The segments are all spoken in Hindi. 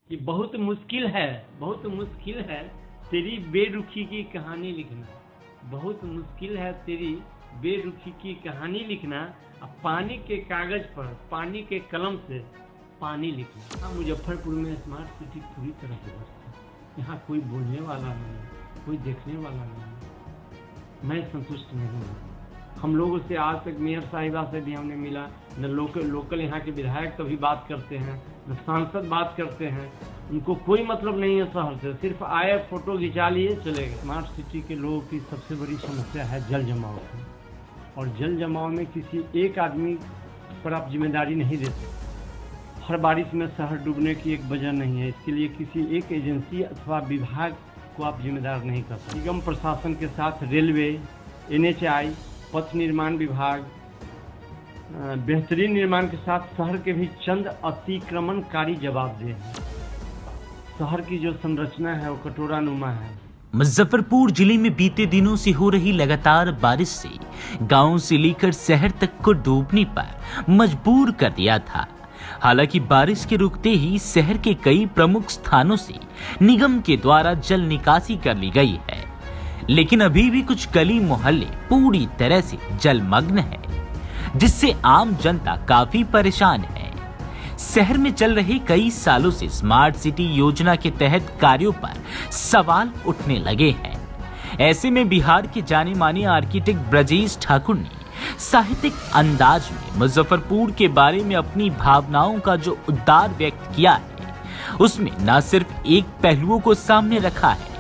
कि बहुत मुश्किल है तेरी बेरुखी की कहानी लिखना। बहुत मुश्किल है तेरी बेरुखी की कहानी लिखना। अब पानी के कागज पर पानी के कलम से पानी लिखना। हाँ, मुजफ्फरपुर में स्मार्ट सिटी पूरी तरह से व्यस्त है। यहाँ कोई बोलने वाला नहीं है, कोई देखने वाला नहीं है। मैं संतुष्ट नहीं हूँ। हम लोगों से आज तक मेयर साहिबा से भी हमने मिला, न लोकल यहाँ के विधायक कभी बात करते हैं, न सांसद बात करते हैं। उनको कोई मतलब नहीं है शहर से, सिर्फ आए फोटो खिंचा लिए चले गए। स्मार्ट सिटी के लोगों की सबसे बड़ी समस्या है जल जमाव की, और जल जमाव में किसी एक आदमी पर आप जिम्मेदारी नहीं दे सकते। हर बारिश में शहर डूबने की एक वजह नहीं है, इसके लिए किसी एक एजेंसी अथवा विभाग को आप जिम्मेदार नहीं कर सकते। निगम प्रशासन के साथ रेलवे, NHI, पथ निर्माण विभाग, बेहतरीन निर्माण के साथ शहर के भी चंद अतिक्रमणकारी जवाबदेह हैं। शहर की जो संरचना है वो कटोरानुमा है। मुजफ्फरपुर जिले में बीते दिनों से हो रही लगातार बारिश से गांव से लेकर शहर तक को डूबने पर मजबूर कर दिया था। हालांकि बारिश के रुकते ही शहर के कई प्रमुख स्थानों से निगम के द्वारा जल निकासी कर ली गई है, लेकिन अभी भी कुछ गली मोहल्ले पूरी तरह से जलमग्न है, जिससे आम जनता काफी परेशान है। शहर में चल रहे कई सालों से स्मार्ट सिटी योजना के तहत कार्यों पर सवाल उठने लगे हैं। ऐसे में बिहार के जाने माने आर्किटेक्ट ब्रजेश ठाकुर ने साहित्यिक अंदाज में मुजफ्फरपुर के बारे में अपनी भावनाओं का जो उद्गार व्यक्त किया है, उसमें न सिर्फ एक पहलुओं को सामने रखा है,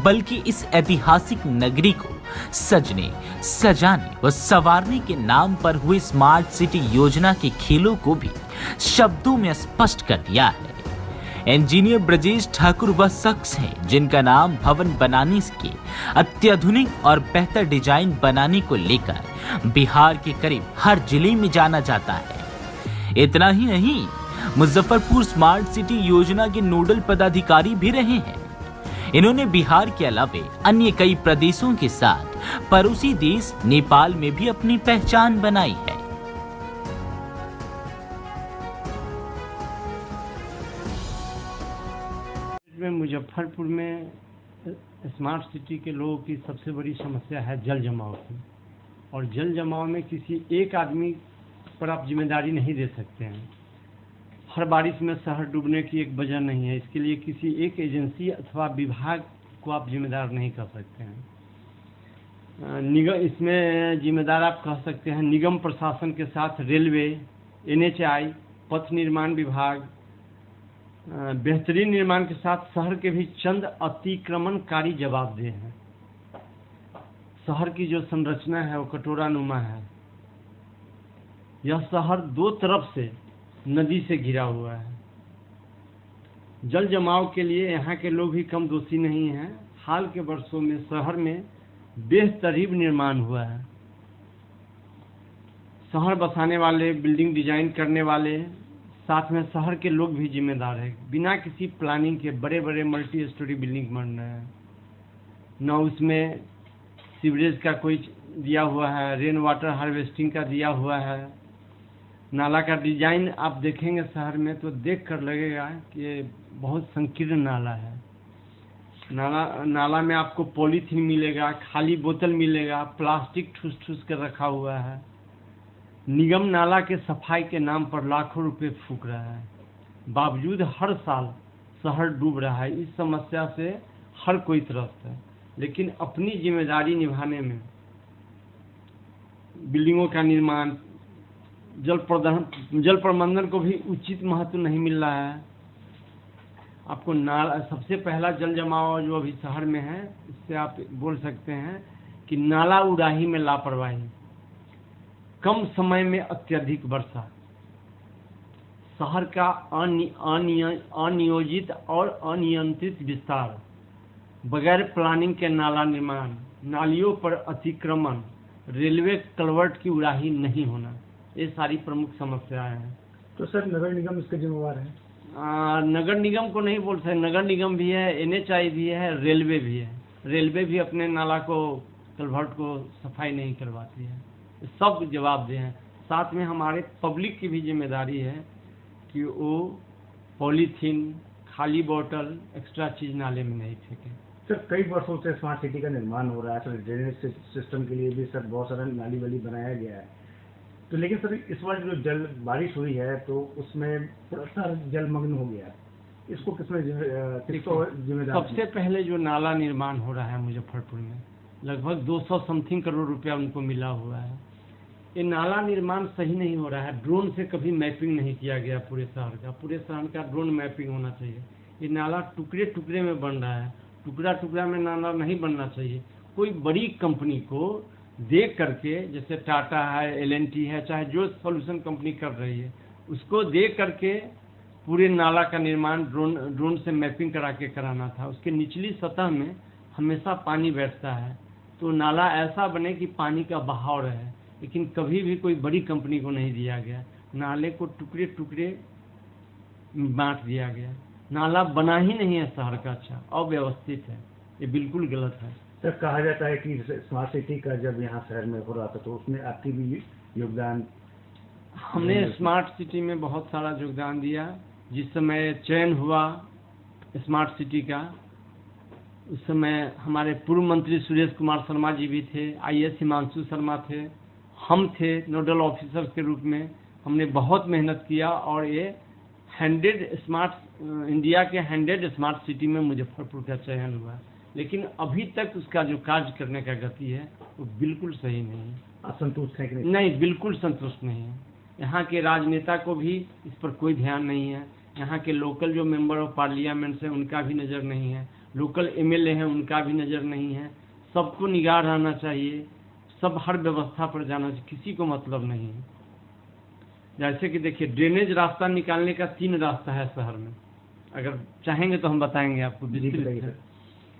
बल्कि इस ऐतिहासिक नगरी को सजने, सजाने व संवारने के नाम पर हुए स्मार्ट सिटी योजना के खेलों को भी शब्दों में स्पष्ट कर दिया है। इंजीनियर ब्रजेश ठाकुर वह शख्स हैं जिनका नाम भवन बनाने के अत्याधुनिक और बेहतर डिजाइन बनाने को लेकर बिहार के करीब हर जिले में जाना जाता है। इतना ही नहीं, मुजफ्फरपुर स्मार्ट सिटी योजना के नोडल पदाधिकारी भी रहे हैं। इन्होंने बिहार के अलावे अन्य कई प्रदेशों के साथ पड़ोसी देश नेपाल में भी अपनी पहचान बनाई है। मुजफ्फरपुर में स्मार्ट सिटी के लोगों की सबसे बड़ी समस्या है जल जमाव की, और जल जमाव में किसी एक आदमी पर आप जिम्मेदारी नहीं दे सकते हैं। हर बारिश में शहर डूबने की एक वजह नहीं है, इसके लिए किसी एक एजेंसी अथवा विभाग को आप जिम्मेदार नहीं कर सकते हैं। इसमें जिम्मेदार आप कह सकते हैं निगम प्रशासन के साथ रेलवे, NHI, पथ निर्माण विभाग, बेहतरीन निर्माण के साथ शहर के भी चंद अतिक्रमणकारी जवाबदेह हैं। शहर की जो संरचना है वो कटोरानुमा है। यह शहर दो तरफ से नदी से घिरा हुआ है। जल जमाव के लिए यहाँ के लोग भी कम दोषी नहीं हैं। हाल के वर्षों में शहर में बेहतरीन निर्माण हुआ है। शहर बसाने वाले, बिल्डिंग डिजाइन करने वाले, साथ में शहर के लोग भी जिम्मेदार हैं। बिना किसी प्लानिंग के बड़े बड़े मल्टी स्टोरी बिल्डिंग बन रहे हैं। न उसमें सीवरेज का कोई दिया हुआ है, रेन वाटर हार्वेस्टिंग का दिया हुआ है। नाला का डिजाइन आप देखेंगे शहर में तो देख कर लगेगा कि बहुत संकीर्ण नाला है। नाला में आपको पॉलीथीन मिलेगा, खाली बोतल मिलेगा, प्लास्टिक ठूस ठूस कर रखा हुआ है। निगम नाला के सफाई के नाम पर लाखों रुपए फूक रहा है, बावजूद हर साल शहर डूब रहा है। इस समस्या से हर कोई त्रस्त है, लेकिन अपनी जिम्मेदारी निभाने में बिल्डिंगों का निर्माण, जल प्रबंधन को भी उचित महत्व नहीं मिल रहा है। आपको नाला, सबसे पहला जल जमाव जो अभी शहर में है, इससे आप बोल सकते हैं कि नाला उड़ाही में लापरवाही, कम समय में अत्यधिक वर्षा, शहर का अनियोजित और अनियंत्रित विस्तार, बगैर प्लानिंग के नाला निर्माण, नालियों पर अतिक्रमण, रेलवे कलवर्ट की उड़ाही नहीं होना, ये सारी प्रमुख समस्याएं हैं। तो सर नगर निगम इसके जिम्मेवार है? नगर निगम को नहीं बोल सकते। नगर निगम भी है, NHI भी है, रेलवे भी है। रेलवे भी अपने नाला को, कलवर्ट को सफाई नहीं करवाती है। सब जवाबदेह हैं। साथ में हमारे पब्लिक की भी जिम्मेदारी है कि वो पॉलीथीन, खाली बोतल एक्स्ट्रा चीज नाले में नहीं फेंकें। सर कई वर्षों से स्मार्ट सिटी का निर्माण हो रहा है सर, ड्रेनेज सिस्टम के लिए भी सर बहुत सारा नाली वाली बनाया गया है, तो लेकिन सर इस बार जो बारिश हुई है तो उसमें पूरा सा जलमग्न हो गया, इसको किसको जिम्मेदार? सबसे पहले जो नाला निर्माण हो रहा है मुजफ्फरपुर में, लगभग 200 समथिंग करोड़ रुपया उनको मिला हुआ है। ये नाला निर्माण सही नहीं हो रहा है, ड्रोन से कभी मैपिंग नहीं किया गया पूरे शहर का। पूरे शहर का ड्रोन मैपिंग होना चाहिए। ये नाला टुकड़े टुकड़े में बन रहा है, टुकड़ा टुकड़ा में नाला नहीं बनना चाहिए। कोई बड़ी कंपनी को देख करके, जैसे टाटा है, LNT है, चाहे जो सॉल्यूशन कंपनी कर रही है, उसको देख करके पूरे नाला का निर्माण ड्रोन से मैपिंग करा के कराना था। उसके निचली सतह में हमेशा पानी बैठता है, तो नाला ऐसा बने कि पानी का बहाव रहे, लेकिन कभी भी कोई बड़ी कंपनी को नहीं दिया गया। नाले को टुकड़े टुकड़े बांट दिया गया। नाला बना ही नहीं है शहर का अच्छा, अव्यवस्थित है, ये बिल्कुल गलत है। सर कहा जाता है कि स्मार्ट सिटी का जब यहाँ शहर में हो रहा था तो उसमें आपकी भी योगदान? हमने स्मार्ट सिटी में बहुत सारा योगदान दिया। जिस समय चयन हुआ स्मार्ट सिटी का, उस समय हमारे पूर्व मंत्री सुरेश कुमार शर्मा जी भी थे, IAS हिमांशु शर्मा थे, हम थे नोडल ऑफिसर के रूप में। हमने बहुत मेहनत किया और ये 100 स्मार्ट इंडिया के 100 स्मार्ट सिटी में मुजफ्फरपुर का चयन हुआ, लेकिन अभी तक उसका जो कार्य करने का गति है वो बिल्कुल सही नहीं है। असंतुष्ट है कि नहीं? नहीं, बिल्कुल संतुष्ट नहीं है। यहाँ के राजनेता को भी इस पर कोई ध्यान नहीं है। यहाँ के लोकल जो मेंबर ऑफ पार्लियामेंट हैं उनका भी नज़र नहीं है, लोकल MLA हैं उनका भी नज़र नहीं है। सबको निगाह रहना चाहिए, सब हर व्यवस्था पर जाना चाहिए, किसी को मतलब नहीं है। जैसे कि देखिए, ड्रेनेज रास्ता निकालने का 3 रास्ता है शहर में, अगर चाहेंगे तो हम बताएंगे आपको विस्तृत से।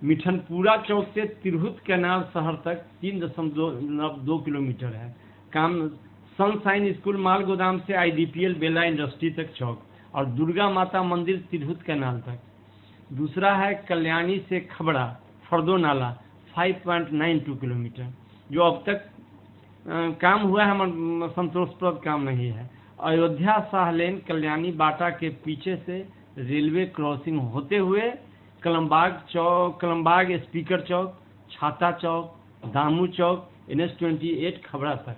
मिठनपुरा चौक से तिरहुत कैनाल शहर तक 3.2 किलोमीटर है। काम सनशाइन स्कूल माल गोदाम से IDPL बेला इंडस्ट्री तक चौक, और दुर्गा माता मंदिर तिरहुत कैनाल तक। दूसरा है कल्याणी से खबड़ा फर्दो नाला 5.92 किलोमीटर, जो अब तक काम हुआ है, संतोषप्रद काम नहीं है। अयोध्या शाह लेन कल्याणी बाटा के पीछे से रेलवे क्रॉसिंग होते हुए कलमबाग चौक, कलमबाग स्पीकर चौक, छाता चौक, दामू चौक, NH-28 खबड़ा तक।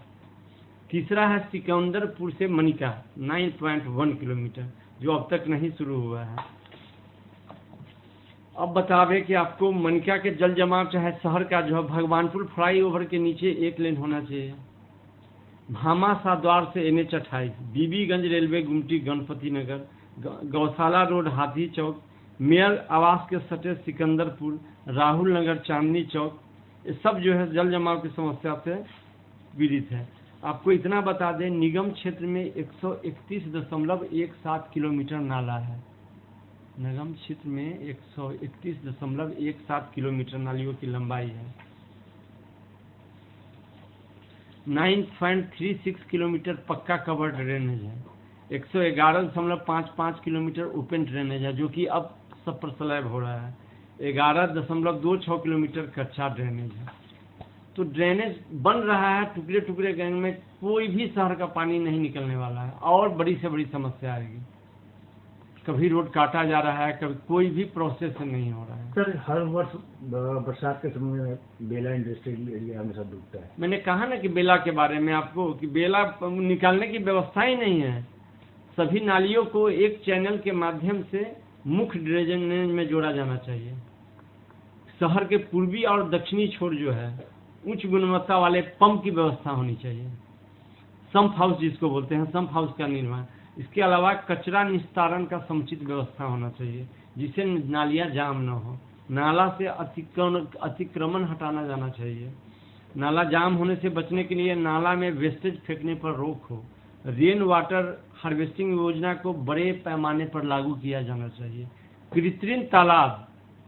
तीसरा है सिकंदरपुर से मनिका 9.1 किलोमीटर, जो अब तक नहीं शुरू हुआ है। अब बतावे कि आपको मनिका के जल जमाव चाहे शहर का जो है भगवानपुर फ्लाईओवर के नीचे 1 लेन होना चाहिए। भामाशाह द्वार से NH-28, बीबीगंज रेलवे गुमटी गणपति नगर, गौशाला रोड हाथी चौक, मेयर आवास के सटे सिकंदरपुर, राहुल नगर चांदनी चौक, ये सब जो है जल जमाव की समस्या से पीड़ित है। आपको इतना बता दें, निगम क्षेत्र में 131.17 किलोमीटर नाला है। निगम क्षेत्र में 131.17 किलोमीटर नालियों की लंबाई है। 9.36 किलोमीटर पक्का कवर ड्रेनेज है। 111.55 किलोमीटर ओपन ड्रेनेज है, जो कि अब सब पर स्लैब हो रहा है। 11.26 किलोमीटर कच्चा ड्रेनेज है। तो ड्रेनेज बन रहा है टुकड़े टुकड़े गैंग में, कोई भी शहर का पानी नहीं निकलने वाला है, और बड़ी से बड़ी समस्या आएगी। कभी रोड काटा जा रहा है, कभी कोई भी प्रोसेस नहीं हो रहा है। सर हर वर्ष बरसात के समय में बेला इंडस्ट्रियल एरिया हमेशा डूबता है। मैंने कहा ना कि बेला के बारे में आपको, कि बेला निकालने की व्यवस्था ही नहीं है। सभी नालियों को एक चैनल के माध्यम से मुख्य ड्रेनेज में जोड़ा जाना चाहिए। शहर के पूर्वी और दक्षिणी छोर जो है उच्च गुणवत्ता वाले पंप की व्यवस्था होनी चाहिए। सम्प हाउस जिसको बोलते हैं, सम्प हाउस का निर्माण। इसके अलावा कचरा निस्तारण का समुचित व्यवस्था होना चाहिए, जिससे नालियां जाम न हो। नाला से अतिक्रमण हटाना जाना चाहिए। नाला जाम होने से बचने के लिए नाला में वेस्टेज फेंकने पर रोक हो। रेन वाटर हार्वेस्टिंग योजना को बड़े पैमाने पर लागू किया जाना चाहिए। कृत्रिम तालाब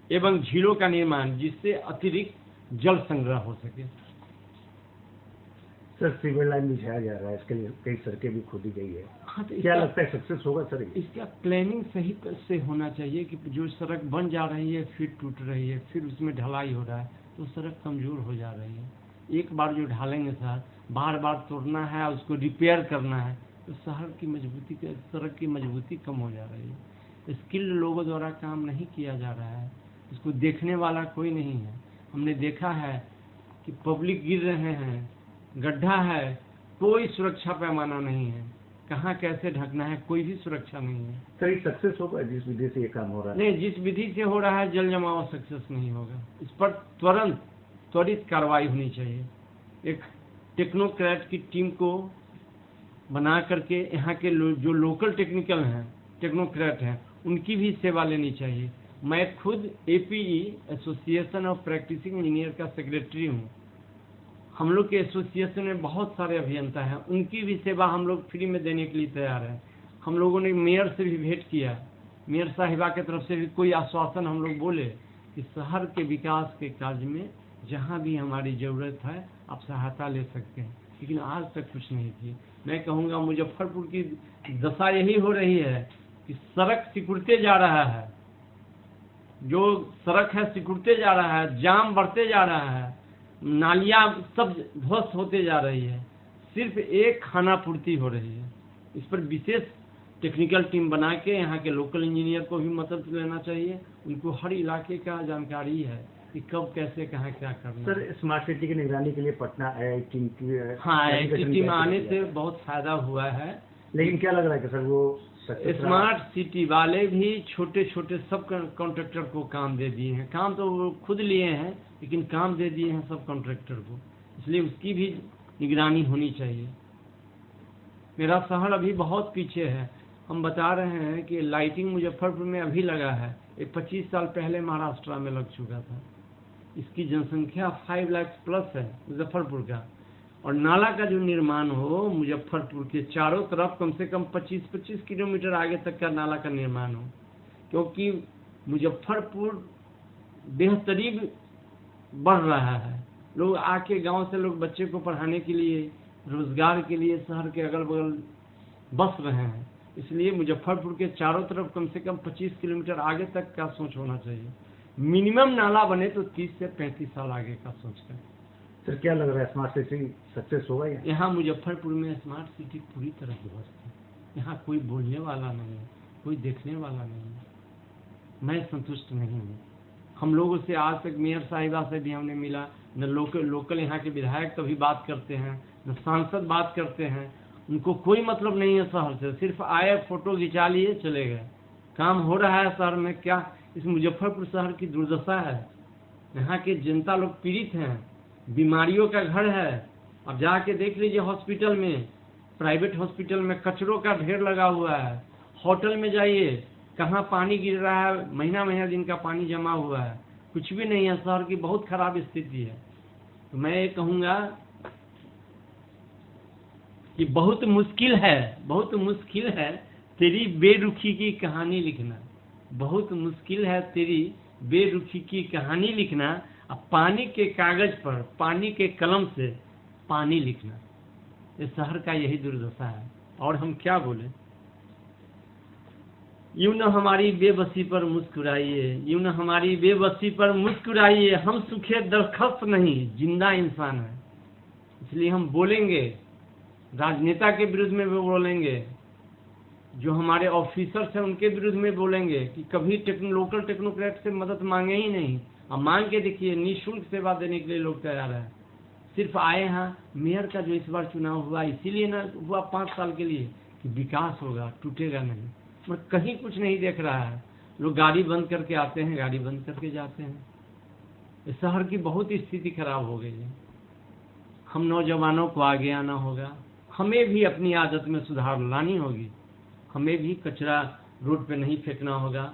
एवं झीलों का निर्माण, जिससे अतिरिक्त जल संग्रह हो सके। सर सीवर लाइन बिछाया जा रहा है, इसके लिए कई सड़कें भी खोदी गई है। हाँ, तो क्या लगता है सक्सेस होगा सर? इसका प्लानिंग सही से होना चाहिए कि जो सड़क बन जा रही है फिर टूट रही है, फिर उसमें ढलाई हो रहा है, तो सड़क कमजोर हो जा रही है। एक बार जो ढालेंगे सर, बार बार तोड़ना है, उसको रिपेयर करना है, तो शहर की मजबूती, सड़क की मजबूती कम हो जा रही है। स्किल्ड लोगों द्वारा काम नहीं किया जा रहा है, इसको देखने वाला कोई नहीं है। हमने देखा है कि पब्लिक गिर रहे हैं, गड्ढा है, कोई सुरक्षा पैमाना नहीं है, कहाँ कैसे ढकना है कोई भी सुरक्षा नहीं है। सर ये सक्सेस होगा जिस विधि से ये काम हो रहा है? नहीं, जिस विधि से हो रहा है जल जमाव सक्सेस नहीं होगा। इस पर त्वरित कार्रवाई होनी चाहिए। एक टेक्नोक्रेट की टीम को बना करके यहाँ के जो लोकल टेक्निकल हैं, टेक्नोक्रेट हैं, उनकी भी सेवा लेनी चाहिए। मैं खुद APE association of practising engineer का सेक्रेटरी हूँ। हम लोग के एसोसिएशन में बहुत सारे अभियंता हैं, उनकी भी सेवा हम लोग फ्री में देने के लिए तैयार हैं। हम लोगों ने मेयर से भी भेंट किया, मेयर साहिबा की तरफ से भी कोई आश्वासन हम लोग बोले कि शहर के विकास के कार्य में जहाँ भी हमारी ज़रूरत है आप सहायता ले सकते हैं, लेकिन आज तक कुछ नहीं किए। मैं कहूँगा मुजफ्फरपुर की दशा यही हो रही है कि सड़क सिकुड़ते जा रहा है, जो सड़क है सिकुड़ते जा रहा है, जाम बढ़ते जा रहा है, नालियाँ सब ध्वस्त होते जा रही है, सिर्फ एक खाना पूर्ति हो रही है। इस पर विशेष टेक्निकल टीम बना के यहाँ के लोकल इंजीनियर को भी मदद लेना चाहिए। उनको हर इलाके का जानकारी है कि कब कैसे कहाँ क्या करना। सर स्मार्ट सिटी की निगरानी के लिए पटना IIT टीम की IIT टीम आने से बहुत फायदा हुआ है, लेकिन क्या लग रहा है कि सर वो स्मार्ट सिटी वाले भी छोटे छोटे सब कॉन्ट्रैक्टर को काम दे दिए हैं। काम तो वो खुद लिए हैं, लेकिन काम दे दिए हैं सब कॉन्ट्रैक्टर को, इसलिए उसकी भी निगरानी होनी चाहिए। मेरा शहर अभी बहुत पीछे है। हम बता रहे हैं कि लाइटिंग मुजफ्फरपुर में अभी लगा है, एक 25 साल पहले महाराष्ट्र में लग चुका था। इसकी जनसंख्या 5 लाख प्लस है मुजफ्फरपुर का, और नाला का जो निर्माण हो मुजफ्फरपुर के चारों तरफ कम से कम 25-25 किलोमीटर आगे तक का नाला का निर्माण हो, क्योंकि मुजफ्फरपुर बेहतरीन बढ़ रहा है। लोग आके गांव से लोग बच्चे को पढ़ाने के लिए, रोजगार के लिए शहर के अगल बगल बस रहे हैं, इसलिए मुजफ्फरपुर के चारों तरफ कम से कम 25 किलोमीटर आगे तक का सोच होना चाहिए। मिनिमम नाला बने तो 30 से 35 साल आगे का सोच है। सर क्या लग रहा है स्मार्ट सिटी सक्सेस होगा? यहाँ मुजफ्फरपुर में स्मार्ट सिटी पूरी तरह ध्वस्त है। यहाँ कोई बोलने वाला नहीं है, कोई देखने वाला नहीं है। मैं संतुष्ट नहीं हूँ। हम लोगों से आज तक मेयर साहिबा से भी हमने मिला, न लोकल यहाँ के विधायक कभी बात करते हैं, न सांसद बात करते हैं। उनको कोई मतलब नहीं है शहर से, सिर्फ आए फोटो खिंचा लिए चले गए। काम हो रहा है शहर में क्या? इस मुजफ्फरपुर शहर की दुर्दशा है। यहाँ के जनता लोग पीड़ित हैं, बीमारियों का घर है। अब जाके देख लीजिए हॉस्पिटल में, प्राइवेट हॉस्पिटल में कचरों का ढेर लगा हुआ है। होटल में जाइए, कहाँ पानी गिर रहा है, महीना महीना दिन का पानी जमा हुआ है, कुछ भी नहीं है। शहर की बहुत खराब स्थिति है। तो मैं ये कहूँगा कि बहुत मुश्किल है तेरी बेरुखी की कहानी लिखना। बहुत मुश्किल है तेरी बेरुखी की कहानी लिखना। अब पानी के कागज पर, पानी के कलम से पानी लिखना, ये शहर का यही दुर्दशा है। और हम क्या बोले? यूं न हमारी बेबसी पर मुस्कुराइए, यूं न हमारी बेबसी पर मुस्कुराइए। हम सूखे दरख्त नहीं, जिंदा इंसान है। इसलिए हम बोलेंगे, राजनेता के विरुद्ध में भी बोलेंगे, जो हमारे ऑफिसर्स हैं उनके विरुद्ध में बोलेंगे कि कभी लोकल टेक्नोक्रेट से मदद मांगे ही नहीं। अब मांग के देखिए, निःशुल्क सेवा देने के लिए लोग तैयार हैं। सिर्फ आए हैं। मेयर का जो इस बार चुनाव हुआ इसीलिए ना हुआ 5 साल के लिए कि विकास होगा, टूटेगा नहीं। मगर कहीं कुछ नहीं देख रहा है। लोग गाड़ी बंद करके आते हैं, गाड़ी बंद करके जाते हैं। इस शहर की बहुत स्थिति खराब हो गई है। हम नौजवानों को आगे आना होगा, हमें भी अपनी आदत में सुधार लानी होगी। हमें भी कचरा रोड पे नहीं फेंकना होगा।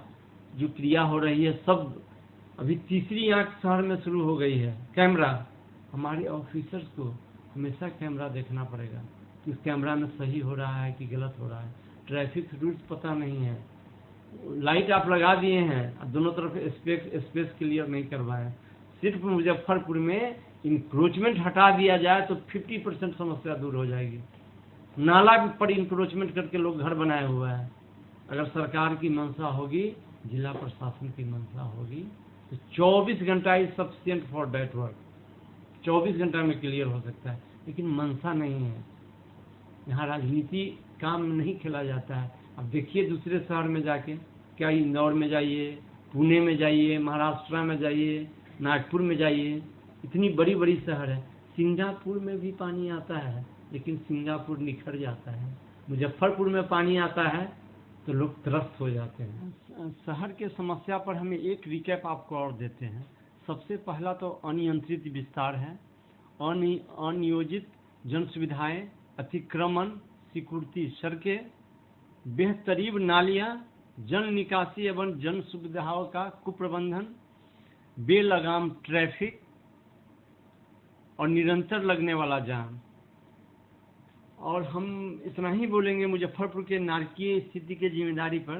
जो क्रिया हो रही है सब, अभी तीसरी आंख शहर में शुरू हो गई है, कैमरा। हमारे ऑफिसर्स को हमेशा कैमरा देखना पड़ेगा कि उस कैमरा में सही हो रहा है कि गलत हो रहा है। ट्रैफिक रूल्स पता नहीं है, लाइट आप लगा दिए हैं, दोनों तरफ स्पेस क्लियर नहीं करवाए। सिर्फ मुजफ्फरपुर में इंक्रोचमेंट हटा दिया जाए तो 50% समस्या दूर हो जाएगी। नाला पर इंक्रोचमेंट करके लोग घर बनाए हुए हैं। अगर सरकार की मंशा होगी, जिला प्रशासन की मंशा होगी, तो 24 घंटा is sufficient for that work. 24 घंटा में क्लियर हो सकता है, लेकिन मंशा नहीं है। यहाँ राजनीति काम नहीं खेला जाता है। अब देखिए दूसरे शहर में जाके क्या इंदौर में जाइए, पुणे में जाइए, महाराष्ट्र में जाइए, नागपुर में जाइए, इतनी बड़ी बड़ी शहर है। सिंगापुर में भी पानी आता है, लेकिन सिंगापुर निखर जाता है। मुजफ्फरपुर में पानी आता है तो लोग त्रस्त हो जाते हैं। शहर के समस्या पर हमें एक रिकैप आपको और देते हैं। सबसे पहला तो अनियंत्रित विस्तार है, अनियोजित जन सुविधाएं, अतिक्रमण, सिक्योरिटी सड़कें, बेहतरीन नालियां, जल निकासी एवं जन सुविधाओं का कुप्रबंधन, बेलगाम ट्रैफिक और निरंतर लगने वाला जाम। और हम इतना ही बोलेंगे मुजफ्फरपुर के नारकीय स्थिति की जिम्मेदारी पर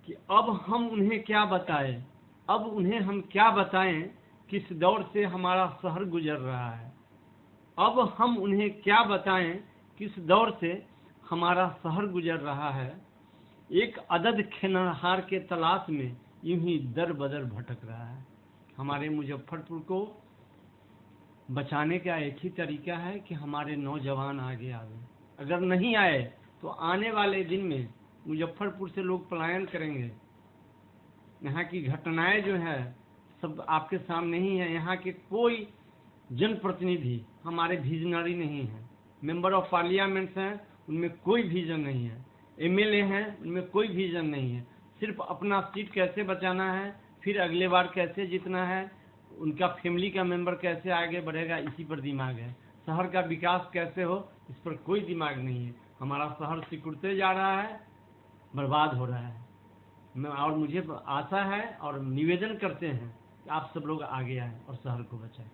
कि अब हम उन्हें क्या बताएं, अब उन्हें हम क्या बताएं किस दौर से हमारा शहर गुजर रहा है। अब हम उन्हें क्या बताएं किस दौर से हमारा शहर गुजर रहा है। एक अदद खेनहार के तलाश में यूं ही दर बदर भटक रहा है। हमारे मुजफ्फरपुर को बचाने का एक ही तरीका है कि हमारे नौजवान आगे आए। अगर नहीं आए तो आने वाले दिन में मुजफ्फरपुर से लोग पलायन करेंगे। यहाँ की घटनाएं जो है सब आपके सामने ही है। यहाँ के कोई जनप्रतिनिधि हमारे विजनरी नहीं है। मेंबर ऑफ पार्लियामेंट हैं, उनमें कोई विजन नहीं है। एमएलए हैं, उनमें कोई विजन नहीं है। सिर्फ अपना सीट कैसे बचाना है, फिर अगले बार कैसे जीतना है, उनका फैमिली का मेंबर कैसे आगे बढ़ेगा, इसी पर दिमाग है। शहर का विकास कैसे हो, इस पर कोई दिमाग नहीं है। हमारा शहर सिकुड़ते जा रहा है, बर्बाद हो रहा है। और मुझे आशा है और निवेदन करते हैं कि आप सब लोग आगे आएं और शहर को बचाएं।